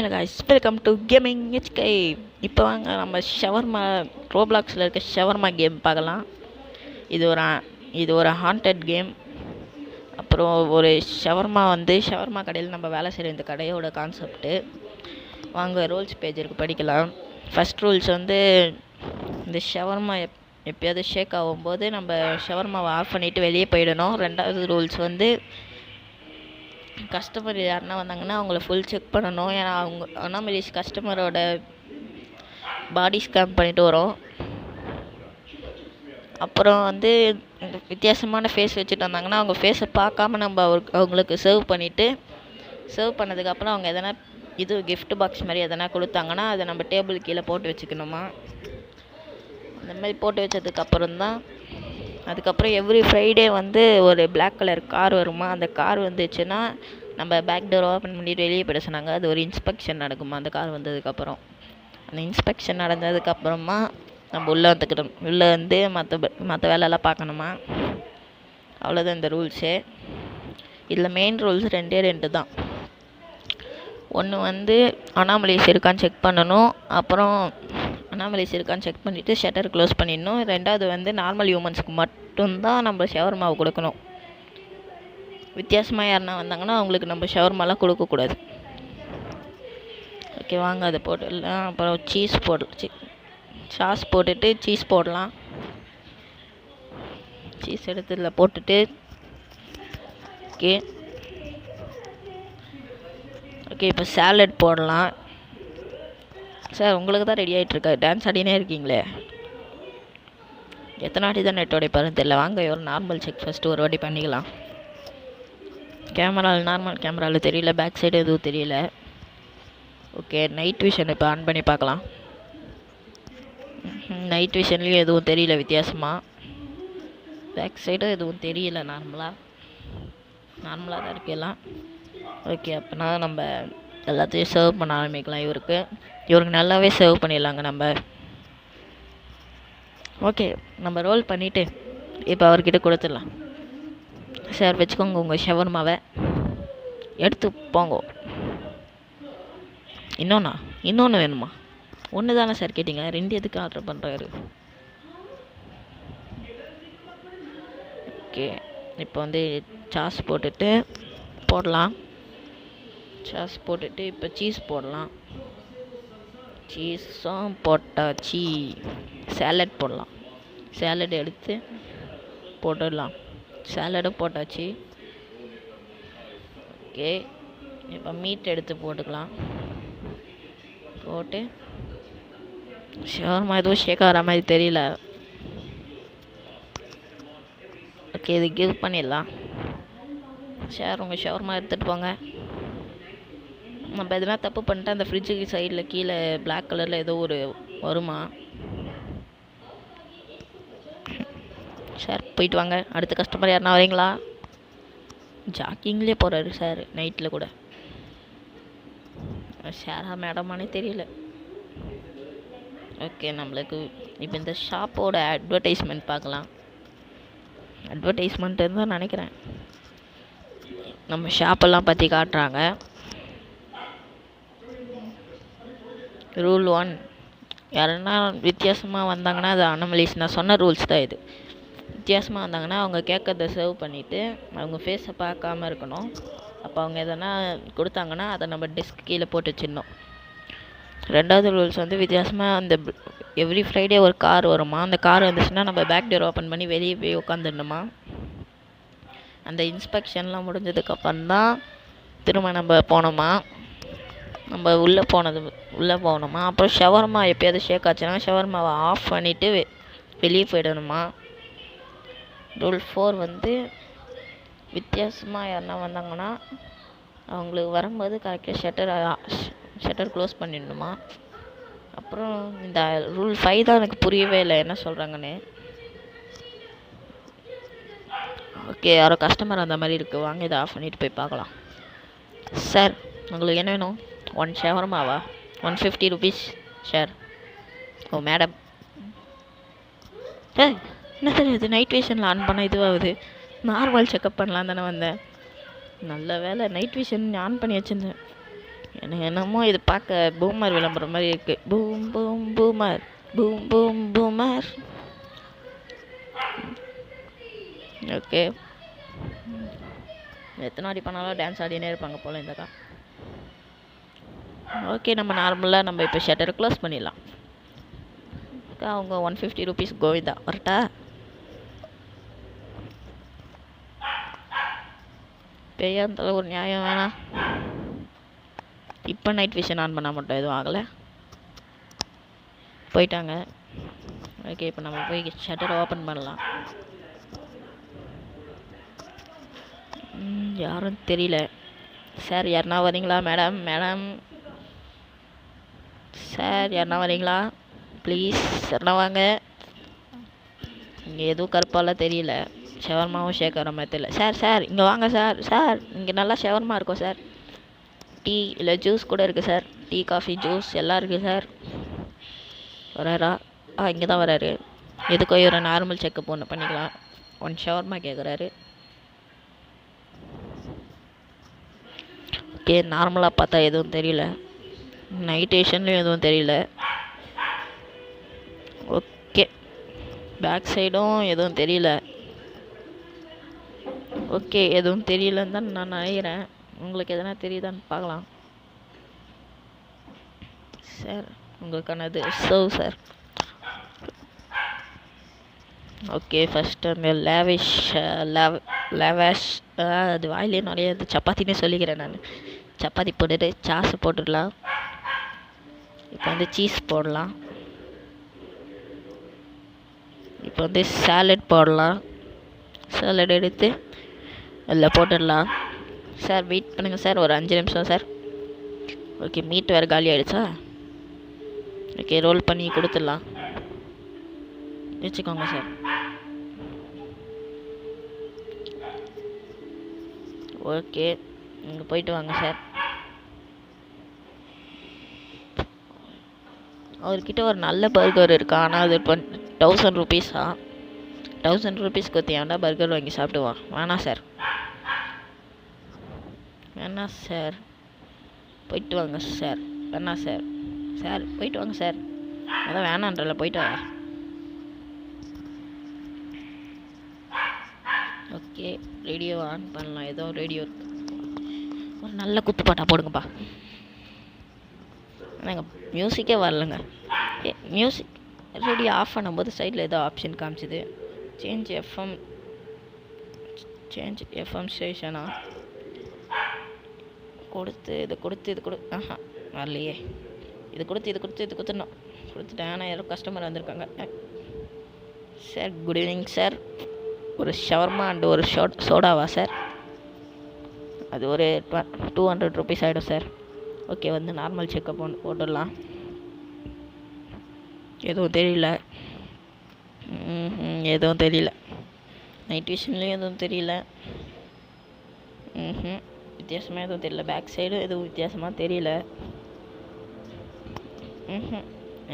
Hello guys, welcome to gaming H K. இப்போ வாங்க நம்ம ஷவர்மா ரோப்ளாக்ஸில் இருக்க ஷவர்மா கேம் பார்க்கலாம். இது ஒரு ஹாண்டட் கேம். அப்புறம் ஒரு ஷவர்மா கடையில் நம்ம வேலை செய்கிற இந்த கடையோட கான்செப்ட்டு. வாங்க ரூல்ஸ் பேஜ் இருக்குது, படிக்கலாம். ஃபஸ்ட் ரூல்ஸ் வந்து இந்த ஷவர்மா எப்போயாவது ஷேக் ஆகும்போது நம்ம ஷவர்மாவை ஆஃப் பண்ணிவிட்டு வெளியே போயிடணும். ரெண்டாவது ரூல்ஸ் வந்து கஸ்டமர் யாருன்னா வந்தாங்கன்னா அவங்கள ஃபுல் செக் பண்ணணும். ஏன்னா அவங்க அனாமலிஸ் கஸ்டமரோட பாடி ஸ்கேன் பண்ணிட்டு வரோம். அப்புறம் வந்து வித்தியாசமான ஃபேஸ் வச்சுட்டு வந்தாங்கன்னா அவங்க ஃபேஸை பார்க்காம நம்ம அவங்களுக்கு சர்வ் பண்ணதுக்கப்புறம் அவங்க எதனா கிஃப்ட் பாக்ஸ் மாதிரி எதனா கொடுத்தாங்கன்னா அதை நம்ம டேபிள் கீழே போட்டு வச்சுக்கணுமா. அந்த மாதிரி போட்டு வச்சதுக்கப்புறம் தான் அதுக்கப்புறம் எவ்ரி ஃப்ரைடே வந்து ஒரு பிளாக் கலர் கார் வருமா. அந்த கார் வந்துச்சுன்னா நம்ம பேக் டோர் ஓப்பன் பண்ணிட்டு வெளியே போயிட சொன்னாங்க. அது ஒரு இன்ஸ்பெக்ஷன் நடக்குமா அந்த கார் வந்ததுக்கப்புறம். அந்த இன்ஸ்பெக்ஷன் நடந்ததுக்கப்புறமா நம்ம உள்ளே வந்து மற்ற வேலையெல்லாம் பார்க்கணுமா. அவ்வளோதான் இந்த ரூல்ஸு. இதில் மெயின் ரூல்ஸ் ரெண்டு தான். ஒன்று வந்து அனாமலிஸ் இருக்கான்னு செக் பண்ணணும். அப்புறம் அனாமலிஸ் இருக்கான்னு செக் பண்ணிவிட்டு ஷட்டர் க்ளோஸ் பண்ணிடணும். ரெண்டாவது வந்து நார்மல் ஹியூமன்ஸுக்கு மட்டும்தான் நம்ம ஷவர்மாவை கொடுக்கணும். வித்தியாசமாக யாருன்னா வந்தாங்கன்னா அவங்களுக்கு நம்ம ஷவர்மாலாம் கொடுக்கக்கூடாது. ஓகே, வாங்க அதை போட்டுடலாம். அப்புறம் சாஸ் போட்டுட்டு சீஸ் போடலாம். சீஸ் எடுத்து இதில் போட்டுட்டு ஓகே இப்போ சாலட் போடலாம். சார் உங்களுக்கு தான் ரெடி ஆகிட்டுருக்கா, டான்ஸ் ஆடினே இருக்கீங்களே. எத்தனை வாட்டி தான் நெட் உடைப்பாருன்னு தெரியல. வாங்க ஒரு நார்மல் செக் ஃபஸ்ட்டு ஒரு வாட்டி பண்ணிக்கலாம். நார்மல் கேமராவில் தெரியல, பேக் சைடு எதுவும் தெரியல. ஓகே, நைட் விஷன் இப்போ ஆன் பண்ணி பார்க்கலாம். நைட் விஷன்லேயும் எதுவும் தெரியல வித்தியாசமாக. பேக் சைடும் எதுவும் தெரியல, நார்மலாக தான் இருக்கு எல்லாம். ஓகே, அப்போனா நம்ம எல்லாத்தையும் சர்வ் பண்ண ஆரம்பிக்கலாம். இவருக்கு நல்லாவே சர்வ் பண்ணிடலாங்க நம்ம. ஓகே, நம்ம ரோல் பண்ணிவிட்டு இப்போ அவர்கிட்ட கொடுத்துடலாம். சார் வச்சுக்கோங்க உங்கள் ஷவர்மாவை, எடுத்து போங்க. இன்னொன்று வேணுமா? ஒன்று தானே சார் கேட்டிங்க, 2 எதுக்கு ஆர்டர் பண்ணுறாரு? ஓகே, இப்போ வந்து சாஸ் போடலாம். சாஸ் போட்டுட்டு இப்போ சீஸ் போடலாம். சீஸும் போட்டாச்சு. சேலட் போடலாம். சேலட் எடுத்து போட்டுடலாம். சேலடும் போட்டாச்சு. ஓகே, இப்போ மீட் எடுத்து போட்டுக்கலாம். போட்டு ஷவர்மா எதுவும் ஷேக் ஆகிற மாதிரி தெரியல. ஓகே, இது கிவ் பண்ணிடலாம். சார் உங்கள் ஷவர்மா எடுத்துகிட்டு போங்க. நம்ம எதனா தப்பு பண்ணிட்டு அந்த ஃப்ரிட்ஜுக்கு சைடில் கீழே பிளாக் கலரில் ஏதோ ஒரு வருமா. சார் போயிட்டு வாங்க. அடுத்த கஸ்டமர் யாருன்னா வரீங்களா? ஜாக்கிங்லேயே போகிறாரு சார், நைட்டில் கூட. சாரா மேடமானே தெரியல. ஓகே, நம்மளுக்கு இப்போ இந்த ஷாப்போட அட்வர்டைஸ்மெண்ட் பார்க்கலாம். அட்வர்டைஸ்மெண்ட்டு தான் நினைக்கிறேன். நம்ம ஷாப்பெல்லாம் பற்றி காட்டுறாங்க. ரூல் 1, யாருன்னா வித்தியாசமாக வந்தாங்கன்னா அது அனாமலிஸ். நான் சொன்ன ரூல்ஸ் தான் இது. வித்தியாசமாக வந்தாங்கன்னா அவங்க கேட்கறத சர்வ் பண்ணிவிட்டு அவங்க ஃபேஸை பார்க்காம இருக்கணும். அப்போ அவங்க எதனா கொடுத்தாங்கன்னா அதை நம்ம டெஸ்க் கீழே போட்டு வச்சிடணும். ரெண்டாவது ரூல்ஸ் வந்து வித்தியாசமாக அந்த எவ்ரி ஃப்ரைடே ஒரு கார் வருமா. அந்த கார் வந்துச்சுன்னா நம்ம பேக் டோர் ஓப்பன் பண்ணி வெளியே போய் உட்காந்துடணுமா. அந்த இன்ஸ்பெக்ஷன்லாம் முடிஞ்சதுக்கப்புறம் தான் திரும்ப நம்ம போனோமா. நம்ம உள்ளே போகணுமா. அப்புறம் ஷவர்மா எப்போயாவது ஷேக் ஆச்சுன்னா ஷவர்மாவை ஆஃப் பண்ணிவிட்டு வெளியே போயிடணுமா. ரூல் 4 வந்து வித்தியாசமாக யாருன்னா வந்தாங்கன்னா அவங்களுக்கு வரும்போது கரெக்டாக ஷட்டர் க்ளோஸ் பண்ணிடணுமா. அப்புறம் இந்த ரூல் 5 தான் எனக்கு புரியவே இல்லை என்ன சொல்கிறாங்கன்னு. ஓகே, யாரோ கஸ்டமர் அந்த மாதிரி இருக்குது. வாங்க இதை ஆஃப் பண்ணிவிட்டு போய் பார்க்கலாம். சார் உங்களுக்கு என்ன வேணும்? 1 ஷவர்மாவா? 150 rupees சார். ஓ மேடம், என்ன சார் இது? நைட் விஷனில் ஆன் பண்ண இதுவாகுது. நார்மல் செக்கப் பண்ணலாம் தானே வந்தேன். நல்ல வேலை நைட் விஷன் ஆன் பண்ணி வச்சுருந்தேன். எனக்கு என்னமோ இது பார்க்க பூமர் விளம்பரம் மாதிரி இருக்கு. Boom boom boomer, boom boom boomer. Okay, எத்தனை வாட்டி பண்ணாலும் டான்ஸ் ஆடினே இருப்பாங்க போல் இந்தக்கா. ஓகே, நம்ம நார்மலாக நம்ம இப்போ ஷட்டரை க்ளோஸ் பண்ணிடலாம். அக்கா அவங்க 150 rupees கோவிந்தா. வரட்டா? பெய்யாந்தால ஒரு நியாயம் வேணாம். இப்போ நைட் விஷன் ஆன் பண்ணால் மட்டும் எதுவும் ஆகலை. போயிட்டாங்க. ஓகே, இப்போ நம்ம போய் ஷட்டரை ஓப்பன் பண்ணலாம். யாரும் தெரியல. சார் யாருன்னா வரீங்களா? மேடம் மேடம் சார் யாருன்னா வரீங்களா? ப்ளீஸ் யாருன்னா வாங்க. இங்கே எதுவும் கருப்பாலாம் தெரியல. ஷவர்மாவும் ஷேக்கிற மாதிரி தெரியல. சார் சார் இங்கே வாங்க சார். சார் இங்கே நல்லா ஷவர்மா இருக்கும் சார். டீ இல்லை ஜூஸ் கூட இருக்குது சார். டீ காஃபி ஜூஸ் எல்லாம் இருக்குது சார். வராரா? இங்கே தான் வராரு. எதுக்கோ இவரை நார்மல் செக்கப் ஒன்று பண்ணிக்கலாம். 1 ஷவர்மா கேட்குறாரு. ஓகே, நார்மலாக பார்த்தா எதுவும் தெரியல. நைட் விஷன்லேயும் எதுவும் தெரியல. ஓகே, பேக் சைடும் எதுவும் தெரியல. ஓகே, எதுவும் தெரியலன்னு தான் நான் நினைக்கிறேன். உங்களுக்கு எதனா தெரியுதான்னு பார்க்கலாம். சார் உங்களுக்கானது சர்வ் சார். ஓகே, ஃபஸ்ட்டு அந்த லேவாஷ் அது வாயிலே நிறைய சப்பாத்தினே சொல்லிக்கிறேன் நான். சப்பாத்தி போட்டுட்டு சாஸ் போட்டுடலாம். இப்போ வந்து சீஸ் போடலாம். இப்போ வந்து சாலட் போடலாம். சாலட் எடுத்து அதில் போட்டுடலாம். சார் வெயிட் பண்ணுங்கள் சார், ஒரு 5 நிமிஷம் சார். ஓகே, மீட் வேறு காலி ஆகிடுச்சா? ஓகே, ரோல் பண்ணி கொடுத்துடலாம். வச்சுக்கோங்க சார். ஓகே, இங்கே போயிட்டு வாங்க சார். அவர்கிட்ட ஒரு நல்ல பர்கர் இருக்கா, ஆனால் அது 1000 rupees-ஆ? 1000 rupees கொடுத்து ஏன்டா பர்கர் வாங்கி சாப்பிடுவான்? வேணாம் சார், வேணாம் சார். போயிட்டு வாங்க சார். வேணாம் சார். சார் போயிட்டு வாங்க சார். அதான் வேணான்றல, போயிட்டு வாங்க. ஓகே, ரேடியோ ஆன் பண்ணலாம். ஏதோ ரேடியோ இருக்கு. ஒரு நல்ல குத்துப்பாட்டா போடுங்கப்பா. நாங்கள் மியூசிக்கே வரலங்க. மியூசிக் ரேடியோ ஆஃப் பண்ணும்போது சைடில் ஏதோ ஆப்ஷன் காமிச்சிது. சேஞ்ச் எஃப்எம் ஸ்டேஷனா கொடுத்து இது கொடு. வரலையே. இது கொடுத்துடணும். கொடுத்துட்டேன். ஆனால் யாரும் கஸ்டமர் வந்திருக்காங்க. Sir good evening sir. ஒரு ஷவர்மா அண்ட் ஒரு சோடாவா சார்? அது ஒரு 200 rupees ஆகிடும் சார். ஓகே, வந்து நார்மல் செக்கப் போட்டுடலாம். எதுவும் தெரியல. எதுவும் தெரியல. நைட் விஷன்லேயும் எதுவும் தெரியல. வித்தியாசமாக எதுவும் தெரியல. பேக் சைடும் எதுவும் வித்தியாசமாக தெரியல.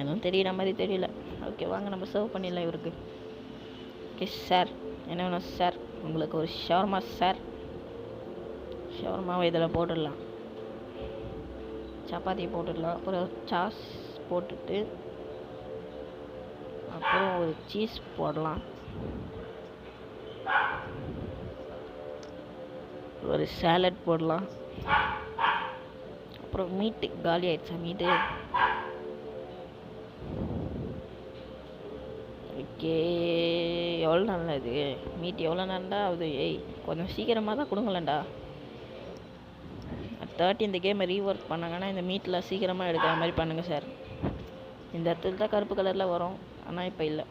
எதுவும் தெரிகிற மாதிரி தெரியல. ஓகே, வாங்க நம்ம சர்வ் பண்ணிடலாம் இவருக்கு. ஓகே சார், என்ன வேணும் சார்? உங்களுக்கு ஒரு ஷவர்மா சார். ஷவர்மாவை இதில் போட்டுடலாம். சப்பாத்தியை போட்டுடலாம். அப்புறம் சாஸ் போட்டுட்டு அப்புறம் ஒரு சீஸ் போடலாம். ஒரு சாலட் போடலாம். அப்புறம் மீட்டு காலி ஆயிடுச்சா? மீட்டு ஓகே. எவ்வளோ நல்லது மீட்? எவ்வளோ நல்லதா ஆகுது? கொஞ்சம் சீக்கிரமாக தான் கொடுங்களேன்டா. 30 இந்த கேமை ரீஒர்க் பண்ணாங்கன்னா இந்த மீட்டில் சீக்கிரமாக எடுக்கிற மாதிரி பண்ணுங்கள் சார். இந்த இடத்துல தான் கருப்பு கலரில் வரும், ஆனால் இப்போ இல்லை.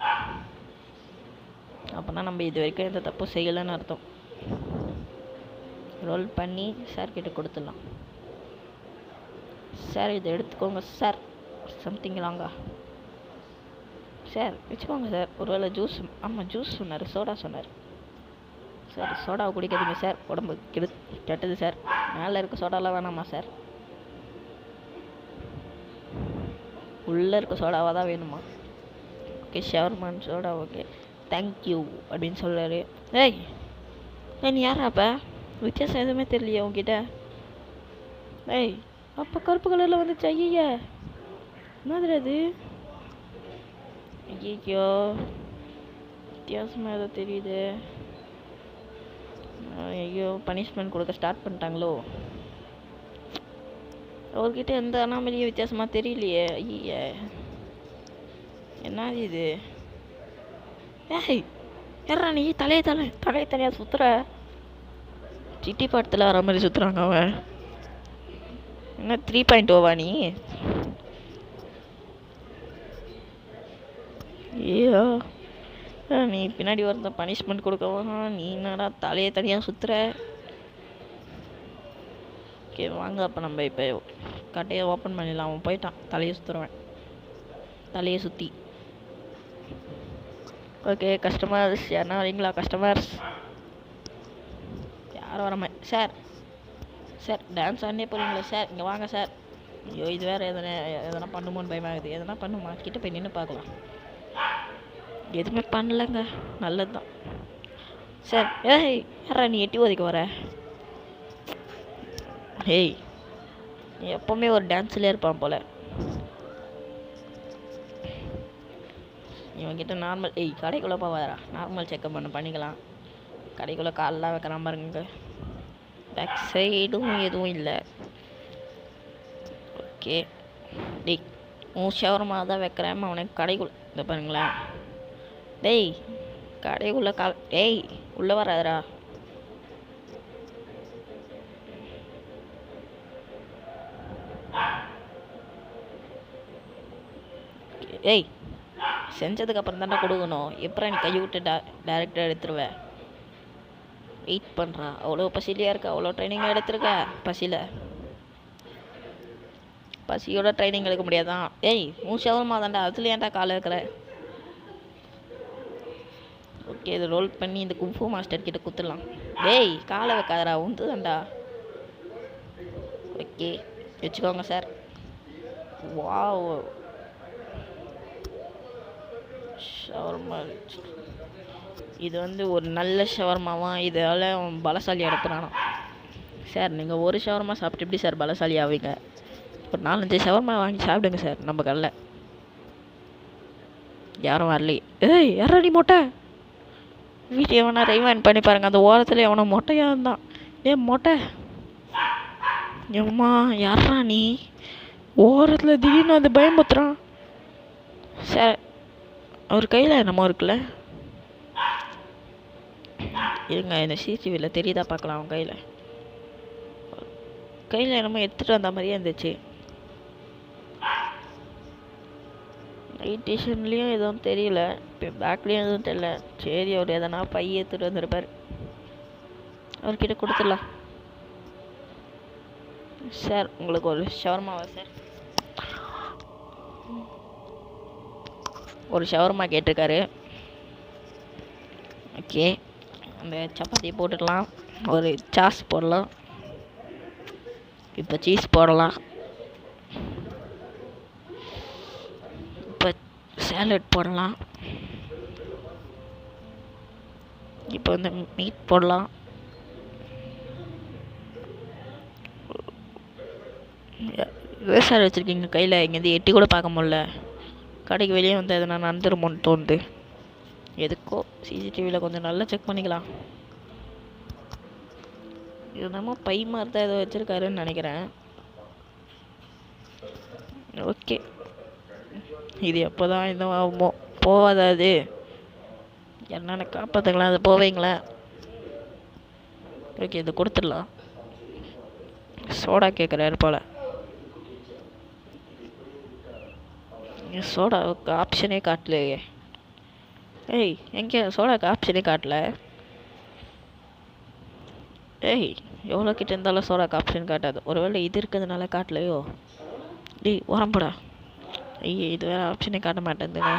அப்போனா நம்ம இது வரைக்கும் எந்த தப்பும் செய்யலைன்னு அர்த்தம். ரோல் பண்ணி சார் கிட்ட கொடுத்துடலாம். சார் இதை எடுத்துக்கோங்க சார். சம்திங் லாங்கா சார்? வச்சுக்கோங்க சார். ஒருவேளை ஜூஸ்? ஆமாம், ஜூஸ் சொன்னார். சோடா சொன்னார் சார். சோடாவை குடிக்காதீங்க சார், உடம்பு கெட்டது சார். மேலே இருக்க சோடாலாம் வேணாமா சார்? உள்ளே இருக்க சோடாவாக தான் வேணுமா? ஓகே, ஷவர்மான் சோடா. ஓகே, தேங்க்யூ அப்படின்னு சொல்கிறாரு. நீ யாராப்பா? வித்தியாசம் எதுவுமே தெரியலையே உங்ககிட்ட. அப்போ கருப்பு கலரில் வந்துச்சு. ஐய என்னது அது? ஐயோ வித்தியாசமாக ஏதோ தெரியுது. ஐயோ பனிஷ்மெண்ட் கொடுக்க ஸ்டார்ட் பண்ணிட்டாங்களோ? அவர்கிட்ட எந்த அனாமலியும் வித்தியாசமாக தெரியலையே. ஐய என்ன இது? ஏய் ஏறா நீ தலையை தனியாக சுற்றுற. சிட்டி பாட்டத்தில் வர மாதிரி சுற்றுறாங்க அவன். என்ன 3.0வா நீ? ஐயோ நீ பின்னாடி வரத பனிஷ்மெண்ட் கொடுக்கவா? நீ என்னடா தலையை தனியாக சுற்றுற? ஓகே வாங்க, அப்போ நம்ம இப்போ கட்டையை ஓப்பன் பண்ணிடலாம். அவன் போயிட்டான் தலையை சுற்றுறவன். தலையை சுற்றி. ஓகே கஸ்டமர்ஸ் யாருன்னா வரீங்களா? கஸ்டமர்ஸ் யாரும் வரமா? சார் டான்ஸ் ஆடனே போகிறீங்களா சார்? இங்கே வாங்க சார். ஐயோ இது வேறு எதனா பண்ணுமோன்னு பயமாகுது. எதனா பண்ணுமா? கிட்ட போய் நின்று பார்க்கலாம். எதுவுமே பண்ணலைங்க, நல்லது தான் சார். ஏய் யாரா நீ எட்டி ஒதுக்க வர? ஏய் எப்போவுமே ஒரு டான்ஸ்லேயே இருப்பான் போல் இவன்கிட்ட. நார்மல் கடைக்குள்ளே போவாரா? நார்மல் செக்கப் பண்ணிக்கலாம். கடைக்குள்ளே காலெலாம் வைக்கிறான் பாருங்க. பேக் சைடும் எதுவும் இல்லை. ஓகே டேய் உன் ஷவர்மா தான் வைக்கிறேன். அவனுக்கு கடைக்குள்ளே இந்த பாருங்களேன். டேய் கடைக்குள்ளே டேய் உள்ளே வராதரா. ஏய் செஞ்சதுக்கப்புறம் தானே கொடுக்கணும். எப்போ நீ கையை விட்டு டேரெக்டாக எடுத்துருவேன். வெயிட் பண்ணுறா. அவ்வளோ பசிலையாக இருக்கா? அவ்வளோ ட்ரைனிங் எடுத்துருக்க? பசியோட ட்ரைனிங் எடுக்க முடியாதான்? ஏய் உன் ஷவர்மா தான்டா, அதில் ஏன்டா காலை வைக்கிற? ஓகே இதை ரோல் பண்ணி இந்த கும்ஃபு மாஸ்டர் கிட்ட குத்துடலாம். டேய் காலை வைக்காதரா, உந்து தான்டா. ஓகே வச்சுக்கோங்க சார். Wow shawarma. இது வந்து ஒரு நல்ல ஷவர்மாவான். இதால் அவன் பலசாலி அனுப்புனானா? சார் நீங்கள் ஒரு ஷவர்மா சாப்பிட்டு எப்படி சார் பலசாலி ஆவீங்க? ஒரு 4-5 ஷவர்மா வாங்கி சாப்பிடுங்க சார் நம்ம கடையில். யாரும் வரலையே. ஏய் யாரா நீ மொட்டை? வீட்டை எவனா ரைவான் பண்ணி பாருங்கள். அந்த ஓரத்தில் எவனோ மொட்டையாக இருந்தான். மொட்டை எம்மா யாரா நீ? ஓரத்தில் திடீர்னு அந்த பயமுத்துறான். சார் அவர் கையில் என்னமோ இருக்குல்ல. இருங்க இந்த சிசிடிவியில் தெரியுதா பார்க்கலாம். அவன் கையில் என்னமோ எடுத்துகிட்டு வந்த மாதிரியே இருந்துச்சு. நைட் டிஷன்லேயும் எதுவும் தெரியல, இப்போ பேக்லேயும் எதுவும் தெரியல. சரி அவர் எதனா பைய எடுத்துகிட்டு வந்திருப்பார். அவர்கிட்ட கொடுத்துடலாம். சார் உங்களுக்கு ஒரு ஷவர்மாவா சார்? ஒரு ஷவர்மா கேட்டிருக்காரு. ஓகே அந்த சப்பாத்தி போட்டுடலாம். ஒரு சாஸ் போடலாம். இப்போ சீஸ் போடலாம். இப்போ சாலட் போடலாம். இப்போ வந்து மீட் போடலாம். சார் வச்சுருக்கீங்க கையில், இங்கேருந்து எட்டி கூட பார்க்க முடியல. கடைக்கு வெளியே வந்து எதனா நடந்துருமோன்னு தோணுது. எதுக்கோ சிசிடிவியில் கொஞ்சம் நல்லா செக் பண்ணிக்கலாம். இது நம்ம பை மாதிரி தான் ஏதோ வச்சுருக்காருன்னு நினைக்கிறேன். ஓகே இது எப்போ தான் இந்த போகாத அது என்னென்ன காப்பாற்றுங்களா? அது போவீங்களா? ஓகே இது கொடுத்துடலாம். சோடா கேட்குறாரு போல். சோடாவுக்கு ஆப்ஷனே காட்டலையே. ஏய் எங்கே சோடாவுக்கு ஆப்ஷனே காட்டல. ஏய் எவ்வளோ கிட்ட இருந்தாலும் சோடாவுக்கு ஆப்ஷன் காட்டாது. ஒருவேளை இது இருக்கிறதுனால காட்டலையோ? டேய் உரம்படா. ஐயே இது வேறு ஆப்ஷனே காட்ட மாட்டேங்குதுங்க.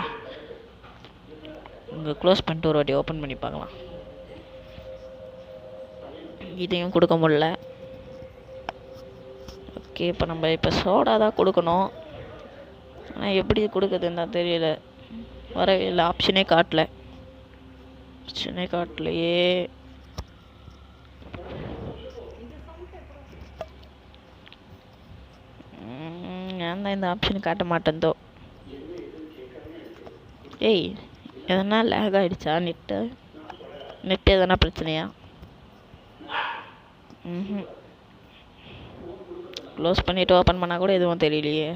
இங்கே க்ளோஸ் பண்ணிட்டு ஒரு வாட்டி ஓப்பன் பண்ணி பார்க்கலாம். இதையும் கொடுக்க முடியல. ஓகே இப்போ சோடா தான் கொடுக்கணும். ஆனால் எப்படி கொடுக்குதுன்னு தான் தெரியல. வரவே இல்லை. ஆப்ஷனே காட்டலையே. ஏன் தான் இந்த ஆப்ஷன் காட்ட மாட்டேந்தோ. ஏய் எதனா லேக் ஆகிடுச்சா நெட்டு எதனா பிரச்சனையா? க்ளோஸ் பண்ணிவிட்டு ஓப்பன் பண்ணால் கூட எதுவும் தெரியலையே.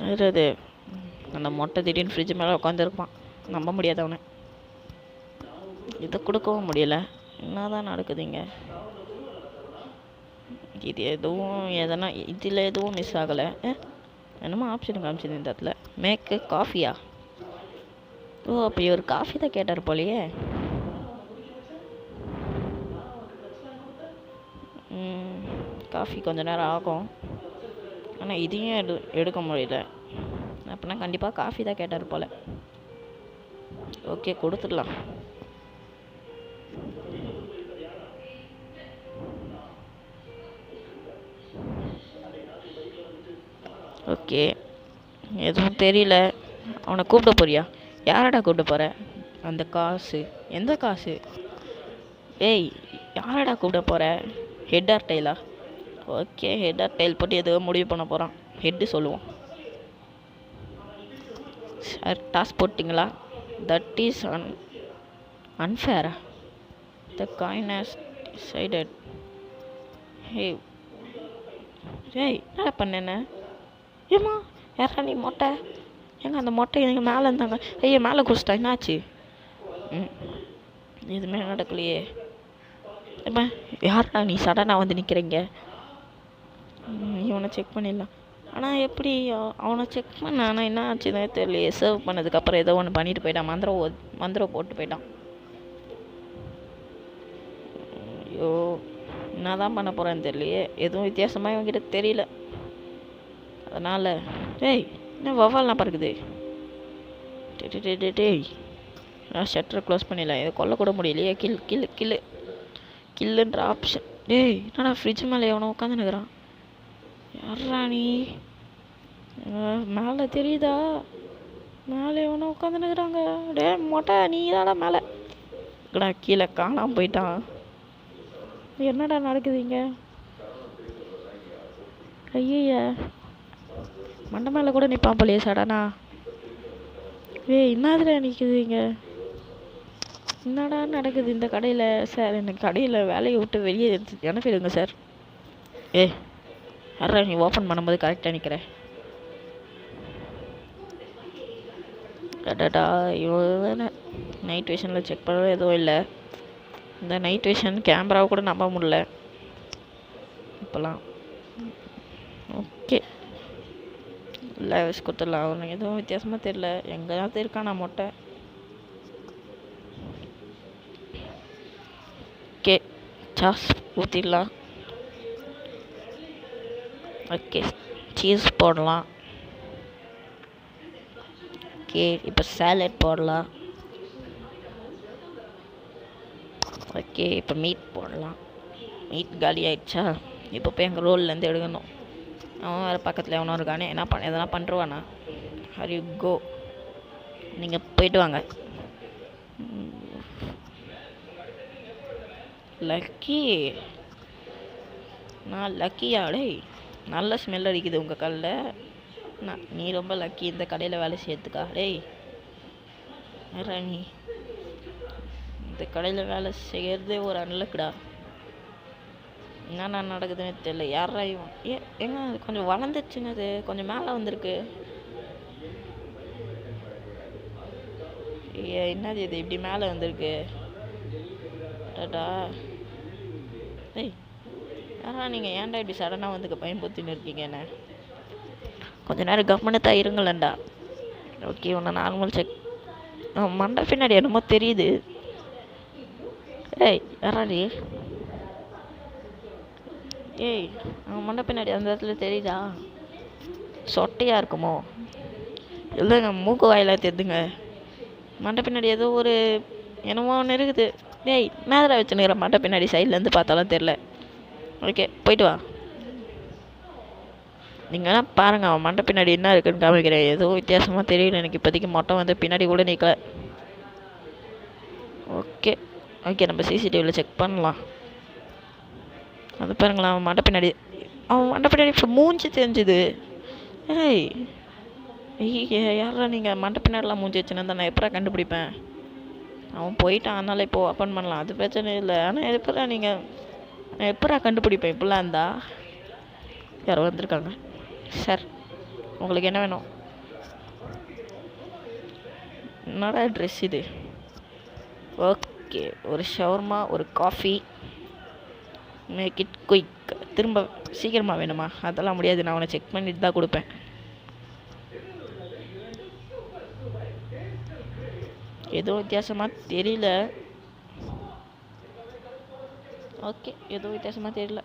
அது அந்த மொட்டை திடீர்னு ஃப்ரிட்ஜ் மேலே உட்காந்துருப்பான், நம்ப முடியாது அவனை. இதை கொடுக்கவும் முடியல. என்ன தான் நடக்குதுங்க? இது எதனா இதில் எதுவும் மிஸ் ஆகலை. என்னமோ ஆப்ஷன் காமிச்சது இந்த இடத்துல. மேக்கு காஃபியா? ஓ அப்போ ஒரு காஃபி தான் கேட்டார் போலையே. காஃபி கொஞ்சம் நேரம் ஆகும், ஆனால் இதையும் எடுக்க முடியல. அப்படின்னா கண்டிப்பாக காஃபி தான் கேட்டார் போல். ஓகே கொடுத்துடலாம். ஓகே எதுவும் தெரியல. அவனை கூப்பிட போறியா? யாரடா கூப்பிட போகிற? அந்த காசு எந்த காசு? ஏய் யாரடா கூப்பிட போகிற? ஹெட் ஆர் டெய்லா? ஓகே ஹெட் ஆர் டெய்ல் போட்டு எதுவும் முடிவு பண்ண போகிறான். ஹெட்டு சொல்லுவோம். சார் டாஸ் போட்டிங்களா? தட் இஸ் அன்ஃபேரா? The coin has decided. ஏய் என்னடா பண்ணேன்னு? ஏம்மா யாரா நீ மொட்டை? ஏங்க அந்த மொட்டை எங்கள் மேலே இருந்தாங்க. ஐயா மேலே குடிச்சிட்டா, என்னாச்சு? எதுவுமே நடக்கலையே. ஏம்மா யாரா நீ சடனாக வந்து நிற்கிறீங்க? இவனை செக் பண்ணிடலாம். ஆனால் எப்படி அவனை செக் பண்ண? ஆனால் என்ன ஆச்சுன்னே தெரியலையே. சர்வ் பண்ணதுக்கப்புறம் ஏதோ ஒன்று பண்ணிட்டு போயிட்டான். மந்திரம் போட்டு போயிட்டான். ஐயோ என்ன தான் பண்ண போகிறேன்னு தெரியலையே. எதுவும் வித்தியாசமாக இவங்கிட்ட தெரியல. அதனால் டேய் என்ன வவ்வால்லாம் பறக்குது? டேய் நான் ஷட்டரை க்ளோஸ் பண்ணிடலாம். இதை கொல்லக்கூட முடியலையே. கில்லுன்ற ஆப்ஷன். டேய் என்னடா ஃப்ரிட்ஜ் மேலே எவனோ உட்காந்துனுக்குறான். யாரா நீ? மேலே தெரியுதா? மேலே எவனோ உட்காந்துனுக்குறாங்க. டே மொட்டை நீ தாடா மேலே. கீழே காணாமல் போயிட்டான். என்னடா நடக்குதுங்க? ஐய மண்டை மேலே கூட நிற்பான் போலையே சடனா. என்னதுல நிற்குதுங்க? என்னடா நடக்குது இந்த கடையில்? சார் எனக்கு கடையில் வேலையை விட்டு வெளியே அனுப்பிடுங்க சார். யாரா நீ ஓப்பன் பண்ணும்போது கரெக்டாக நிற்கிற? அடடா இவன் நைட் விஷனில் செக் பண்ணவே எதுவும் இல்லை. இந்த நைட் விஷன் கேமராவை கூட நம்ப முடியல இப்போலாம். ஓகே லைவ்ஸ் கொடுத்துடலாம். அவனுக்கு எதுவும் வித்தியாசமாக தெரியல. எங்கே தான் இருக்கான் மொட்டை. ஓகே சாஸ் ஊற்றிடலாம். ஓகே சீஸ் போடலாம். ஓகே இப்போ சாலட் போடலாம். ஓகே இப்போ மீட் போடலாம். மீட் காலி ஆகிடுச்சா? இப்போ போய் எங்கள் ரோல்லேருந்து எடுக்கணும். அவன் வேறு பக்கத்தில் எவனோ இருக்கானே. எதனா பண்ணுருவானா? ஹர் யூ கோ, நீங்கள் போயிட்டு வாங்க. லக்கி நான் லக்கியா? டேய் நல்ல ஸ்மெல் அடிக்குது உங்கள் கல்லில். நீ ரொம்ப லக்கி இந்த கடையில் வேலை செய்யறதுக்கா? டேய் யாரா நீ? இந்த கடையில் வேலை செய்கிறதே ஒரு அன்லக்குடா. என்னென்ன நடக்குதுன்னு தெரியல. யாரா இவன்? ஏங்க கொஞ்சம் வளர்ந்துச்சுங்க. அது கொஞ்சம் மேலே வந்திருக்கு. என்னது இது இப்படி மேலே வந்திருக்கு? டாடா டேய் யாரா நீங்கள்? ஏன்டா இப்படி சடனாக வந்துக்க பயன்படுத்தின்னு இருக்கீங்க? என்ன கொஞ்சம் நேரம் கவர்மெண்ட் தான் இருங்களேன்டா. ஓகே ஒன்று நார்மல் செக். மண்டை பின்னாடி என்னமோ தெரியுது. யாரா நீ? அவன் மண்டை பின்னாடி அந்த இடத்துல தெரியுதா? சொட்டையாக இருக்குமோ? இல்லைங்க மூக்கு வாயில் தெரியுதுங்க. மண்டை பின்னாடி ஏதோ ஒரு என்னமோ ஒன்று இருக்குது. மேலே வச்சுன்னுக்கிற மண்டை பின்னாடி சைட்லேருந்து பார்த்தாலும் தெரில. ஓகே போயிட்டு வா. நீங்கள்லாம் பாருங்கள் அவன் மண்டை பின்னாடி என்ன இருக்குன்னு காமிக்கிறேன். ஏதோ வித்தியாசமாக தெரியல எனக்கு இப்போதைக்கு. மொட்டை வந்து பின்னாடி கூட நிற்கல. ஓகே நம்ம சிசிடிவியில் செக் பண்ணலாம். அது பாருங்களா அவன் மண்டை பின்னாடி அவன் மண்டை பின்னாடி இப்போ மூஞ்சி தெரிஞ்சுது. ஏய் யாரா நீங்கள் மண்டை பின்னாடிலாம் மூஞ்சி வச்சுன்னா நான் எப்படா கண்டுபிடிப்பேன்? அவன் போயிட்டான், அதனால் இப்போது ஓப்பன் பண்ணலாம், அது பிரச்சனை இல்லை. ஆனால் எப்படா நீங்கள் நான் எப்படா கண்டுபிடிப்பேன் இப்படிலாம் இருந்தா? யாரோ வந்திருக்காங்க. சார் உங்களுக்கு என்ன வேணும்? என்னடா ட்ரெஸ் இது? ஓகே, ஒரு ஷவர்மா, ஒரு காஃபி, மேக் இட் குயிக். திரும்ப சீக்கிரமாக வேணுமா? அதெல்லாம் முடியாது, நான் அவனை செக் பண்ணிட்டு தான் கொடுப்பேன். எதுவும் வித்தியாசமாக தெரியல. ஓகே, எதுவும் வித்தியாசமாக தெரியல.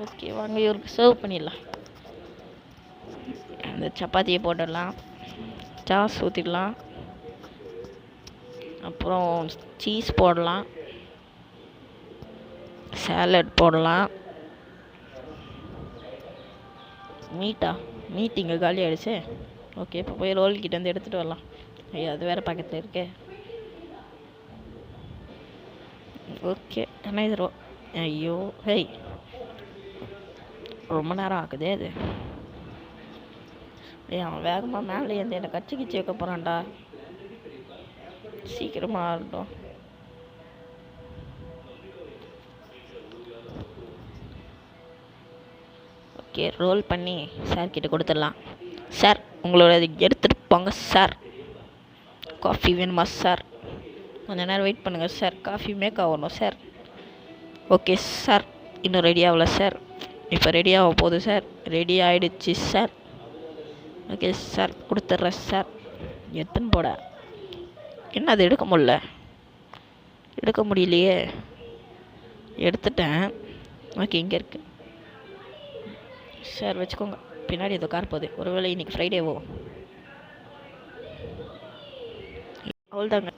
ஓகே, வாங்க இவருக்கு சர்வ் பண்ணிடலாம். அந்த சப்பாத்தியை போட்டுடலாம், சாஸ் ஊற்றிடலாம், அப்புறம் சீஸ் போடலாம், சாலட் போடலாம். மீட் இங்கே காலி ஆகிடுச்சு. ஓகே, இப்போ போய் ரோல் கிட்ட வந்து எடுத்துகிட்டு வரலாம். ஐயோ, அது வேறு பக்கத்தில் இருக்கே. ஓகே, என்ன இது ஐயோ ஹேய், ரொம்ப நேரம் ஆகுதே அது. அவன் வேகமாக மேலே இருந்து என்னை கச்சி வைக்க போகிறான்டா. சீக்கிரமாக ஆகட்டும். ஓகே, ரோல் பண்ணி சார் கிட்ட கொடுத்துடலாம். சார் உங்களோட எடுத்துகிட்டு போங்க சார். காஃபி வேணுமா சார்? கொஞ்ச நேரம் வெயிட் பண்ணுங்கள் சார், காஃபி மேக் ஆகணும் சார். ஓகே சார், இன்னும் ரெடி ஆகல சார். இப்போ ரெடி ஆக போகுது சார். ரெடி ஆகிடுச்சு சார். ஓகே சார், கொடுத்துட்றேன் சார். எத்தனை போட என்ன அது எடுக்க முடியலையே. எடுத்துட்டேன். ஓகே, இங்கே இருக்கு சார், வச்சுக்கோங்க. பின்னாடி ஏதோ கார் போகுது, ஒருவேளை இன்றைக்கி ஃப்ரைடேவோ. அவ்வளோதாங்க.